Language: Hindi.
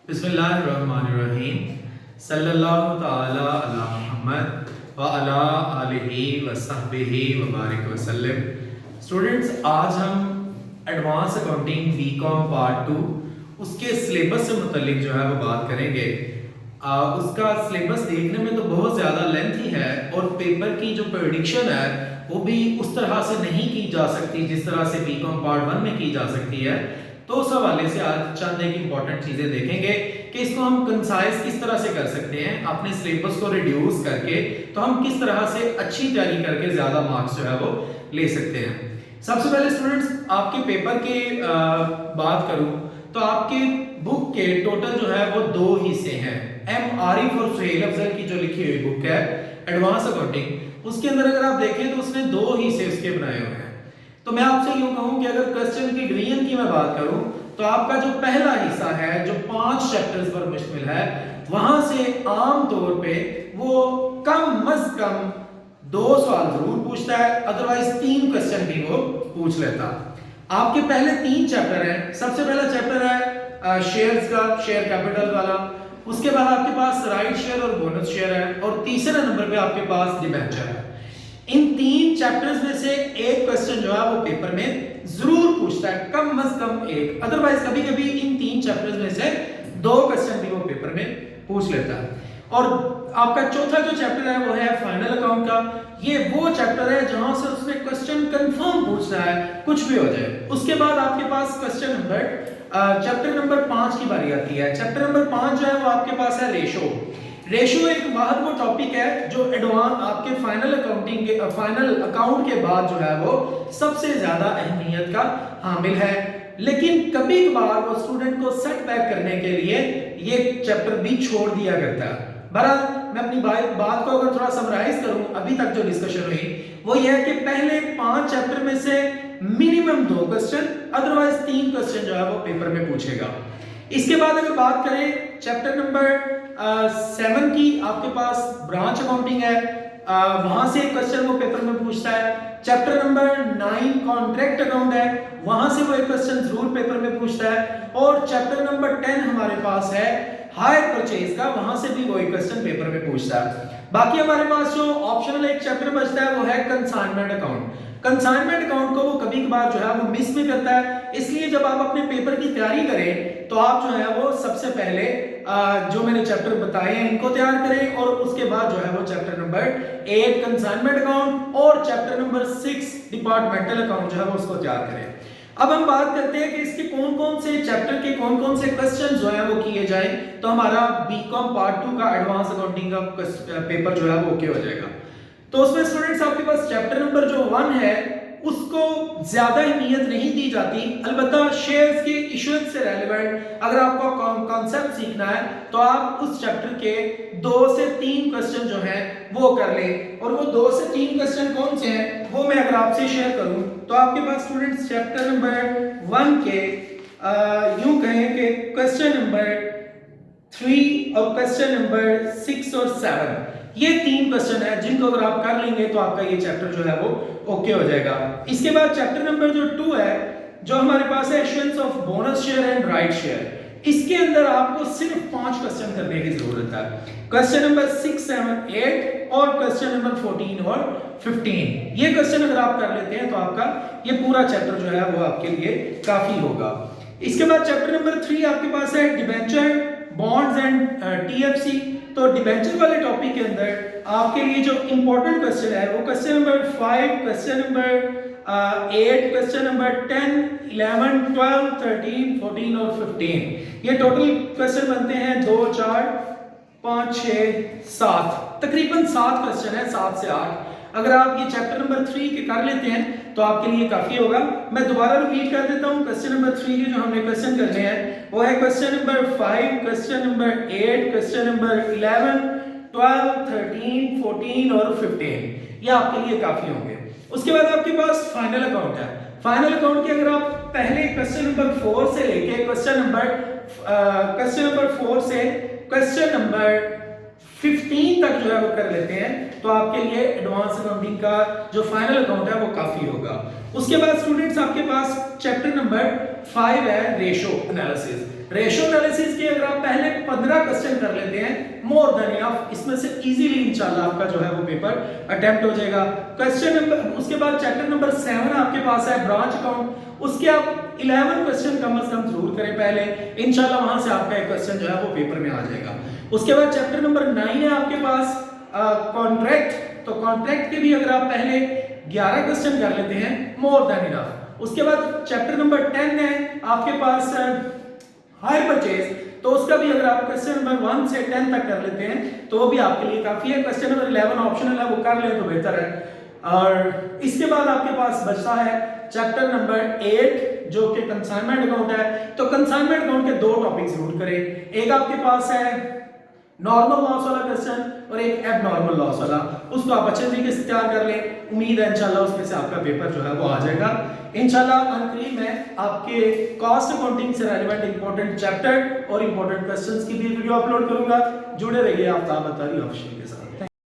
बिस्मिल्लाहिर्रहमानिर्रहीम सल्लल्लाहु ताला अला मुहम्मद व अला आलिहि व सहबिहि व बारिक वसल्लम। स्टूडेंट्स, आज हम एडवांस अकाउंटिंग बीकॉम पार्ट 2 उसके सिलेबस से मुतल्लिक जो है वो बात करेंगे। उसका सिलेबस देखने में तो बहुत ज़्यादा लेंथी है और पेपर की जो प्रेडिक्शन है वो भी उस तरह से नहीं की जा सकती जिस तरह से बीकॉम पार्ट 1 में की जा सकती है। तो उस हवाले से आज चंद एक इम्पॉर्टेंट चीज़ें देखेंगे कि इसको हम कंसाइज किस तरह से कर सकते हैं, अपने सिलेबस को रिड्यूस करके तो हम किस तरह से अच्छी तैयारी करके ज़्यादा मार्क्स जो है वो ले सकते हैं। सबसे पहले स्टूडेंट्स, आपके पेपर की बात करूं तो आपके बुक के टोटल जो है वो 2 हिस्से हैं। MRE फॉर सुहेल अफजल की जो लिखी हुई बुक है एडवांस अकाउंटिंग, उसके अंदर अगर आप देखें तो उसने 2 हिस्से उसके बनाए हुए हैं। तो मैं आपसे यूं कहूं कि अगर क्वेश्चन की डिवीजन की मैं बात करूं तो आपका जो पहला हिस्सा है जो 5 चैप्टर्स पर मुश्तमिल है, वहां से आम तौर पे वो कम अज कम 2 सवाल जरूर पूछता है, अदरवाइज 3 क्वेश्चन भी वो पूछ लेता। आपके पहले 3 चैप्टर हैं। सबसे पहला चैप्टर है शेयर्स का, शेयर कैपिटल वाला। उसके बाद आपके पास राइट शेयर और बोनस शेयर है और तीसरे नंबर पे आपके पास डिबेंचर है। इन 3 चैप्टर्स में से एक क्वेश्चन जो है वो पेपर में जरूर पूछता है, कम अज कम एक, अदरवाइज कभी कभी इन 3 चैप्टर्स में से 2 क्वेश्चन भी वो पेपर में पूछ लेता है। और आपका चौथा जो चैप्टर है वो है फाइनल अकाउंट का। ये वो चैप्टर है जहां से उसने क्वेश्चन कंफर्म पूछना है, कुछ भी हो जाए। उसके बाद आपके पास क्वेश्चन नंबर चैप्टर नंबर 5 की बारी आती है। चैप्टर नंबर 5 जो है वो आपके पास है रेशो। रेशो एक बहुत वो टॉपिक है जो एडवांस आपके फाइनल अकाउंटिंग के फाइनल अकाउंट के बाद जो है वो सबसे ज्यादा अहमियत का हामिल है। लेकिन कभी कभार वो स्टूडेंट को सेटबैक करने के लिए ये चैप्टर भी छोड़ दिया करता है। बहरहाल मैं अपनी बात को अगर थोड़ा समराइज करूं, अभी तक जो डिस्कशन हुई वो ये है कि पहले 5 चैप्टर में से मिनिमम 2 क्वेश्चन, अदरवाइज 3 क्वेश्चन जो है वो पेपर में पूछेगा। इसके बाद अगर बात करें चैप्टर नंबर 7 की, आपके पास ब्रांच अकाउंटिंग है, वहां से एक क्वेश्चन वो पेपर में पूछता है। चैप्टर नंबर 9 कॉन्ट्रैक्ट अकाउंट है, वहां से वो एक क्वेश्चन जरूर पेपर में पूछता है। और चैप्टर नंबर 10 हमारे पास है हायर परचेज का, वहां से भी वो एक क्वेश्चन पेपर में पूछता है। बाकी हमारे पास जो ऑप्शनल एक चैप्टर बचता है वो है कंसाइनमेंट अकाउंट। कंसाइनमेंट अकाउंट को वो कभी कभार जो है वो मिस भी करता है, इसलिए जब आप अपने पेपर की तैयारी करें तो आप जो है वो सबसे पहले जो मैंने चैप्टर बताए हैं इनको तैयार करें और उसके बाद जो है वो चैप्टर नंबर 8 कंसाइनमेंट अकाउंट और चैप्टर नंबर 6 डिपार्टमेंटल अकाउंट जो है वो उसको तैयार करें। अब हम बात करते हैं कि इसके कौन-कौन से चैप्टर के कौन-कौन से क्वेश्चन जो है वो किए जाएं, तो हमारा बीकॉम पार्ट 2 का एडवांस अकाउंटिंग का पेपर जो है वो ओके हो जाएगा। तो उसमें स्टूडेंट्स आपके पास चैप्टर नंबर जो 1 है उसको ज्यादा अहमियत नहीं दी जाती, अलबत्ता शेयर्स के इशुएंस से रेलेवेंट अगर आपको कॉन्सेप्ट सीखना है तो आप उस चैप्टर के 2 से 3 क्वेश्चन जो हैं वो कर लें। और वो 2 से 3 क्वेश्चन कौन से हैं वो मैं अगर आपसे शेयर करूं तो आपके पास स्टूडेंट्स चैप्टर नंबर 1 के यूं कहें कि क्वेश्चन नंबर 3 और क्वेश्चन नंबर 6 और 7, ये 3 क्वेश्चन है जिनको अगर आप कर लेंगे तो आपका ये चैप्टर जो है वो ओके हो जाएगा। इसके बाद चैप्टर नंबर जो 2 है जो हमारे पास है issuance of bonus share and right share, इसके अंदर आपको सिर्फ 5 क्वेश्चन करने की जरूरत है। क्वेश्चन नंबर 6, 7, 8 और क्वेश्चन नंबर 14 और 15, ये क्वेश्चन अगर आप कर लेते हैं तो आपका ये पूरा चैप्टर जो है वो आपके लिए काफी होगा। इसके बाद चैप्टर नंबर 3 आपके पास है डिबेंचर, बॉन्ड्स एंड TFC। तो डिबेंचर वाले टॉपिक के अंदर आपके लिए जो इंपॉर्टेंट क्वेश्चन है वो question number 5, question number 8, question number 10, 11, 12, 13, 14 और 15, ये टोटल क्वेश्चन बनते हैं 2, 4, 5, 6, 7, तकरीबन 7 क्वेश्चन है, 7 से 8। अगर आप ये चैप्टर नंबर 3 के कर लेते हैं तो आपके लिए काफी होगा। मैं दोबारा रिपीट कर देता हूं, क्वेश्चन नंबर 3 के जो हमने क्वेश्चन करने हैं वो है question number 5, question number 8, question number 11, 12, 13, 14 और 15, ये आपके लिए काफी होंगे। उसके बाद आपके पास फाइनल अकाउंट है। फाइनल अकाउंट के अगर आप पहले क्वेश्चन नंबर 4 से लेके क्वेश्चन नंबर 4 से क्वेश्चन नंबर 15 तक जो है वो कर लेते हैं तो आपके लिए एडवांस अकाउंटिंग का जो फाइनल अकाउंट है वो काफी होगा। उसके बाद स्टूडेंट्स आपके पास चैप्टर नंबर 5 है रेशो एनालिसिस। रेशो एनालिसिस के अगर आप पहले क्वेश्चन कर लेते हैं, मोर देन इनफ, इसमें से इजीली इंशाल्लाह आपका जो है वो पेपर अटेम्प्ट हो जाएगा। क्वेश्चन नंबर, उसके बाद चैप्टर नंबर 7 आपके पास है ब्रांच अकाउंट, उसके आप 11 क्वेश्चन कम से कम जरूर करें पहले, इंशाल्लाह वहां से आपका एक क्वेश्चन जो है वो पेपर में आ जाएगा। उसके बाद चैप्टर नंबर 9 है आपके पास कॉन्ट्रैक्ट, तो कॉन्ट्रैक्ट के भी अगर आप पहले 11 क्वेश्चन कर लेते हैं, मोर देन इनफ। उसके बाद चैप्टर नंबर 10 है आपके पास हायर परचेज, तो उसका भी अगर आप क्वेश्चन नंबर 1 से 10 तक कर लेते हैं तो वो भी आपके लिए काफी है। क्वेश्चन नंबर 11 ऑप्शनल है, वो कर ले तो बेहतर है। और इसके बाद आपके पास बचता है चैप्टर नंबर 8 जो कि कंसाइनमेंट अकाउंट है, तो कंसाइनमेंट अकाउंट के दो टॉपिक जरूर करें, एक आपके पास है नॉर्मल लॉस वाला क्वेश्चन और एक एबनॉर्मल लॉस वाला, उसको आप अच्छे तरीके से तैयार कर लें, उम्मीद है इंशाल्लाह उसमें से आपका पेपर जो है वो आ जाएगा इंशाल्लाह। अनकरीब मैं आपके कॉस्ट अकाउंटिंग से रेलेवेंट इंपॉर्टेंट चैप्टर और इंपॉर्टेंट क्वेश्चंस की भी वीडियो अपलोड करूंगा, जुड़े रहिए आफ्ताब अतारी ऑफिशियल के साथ।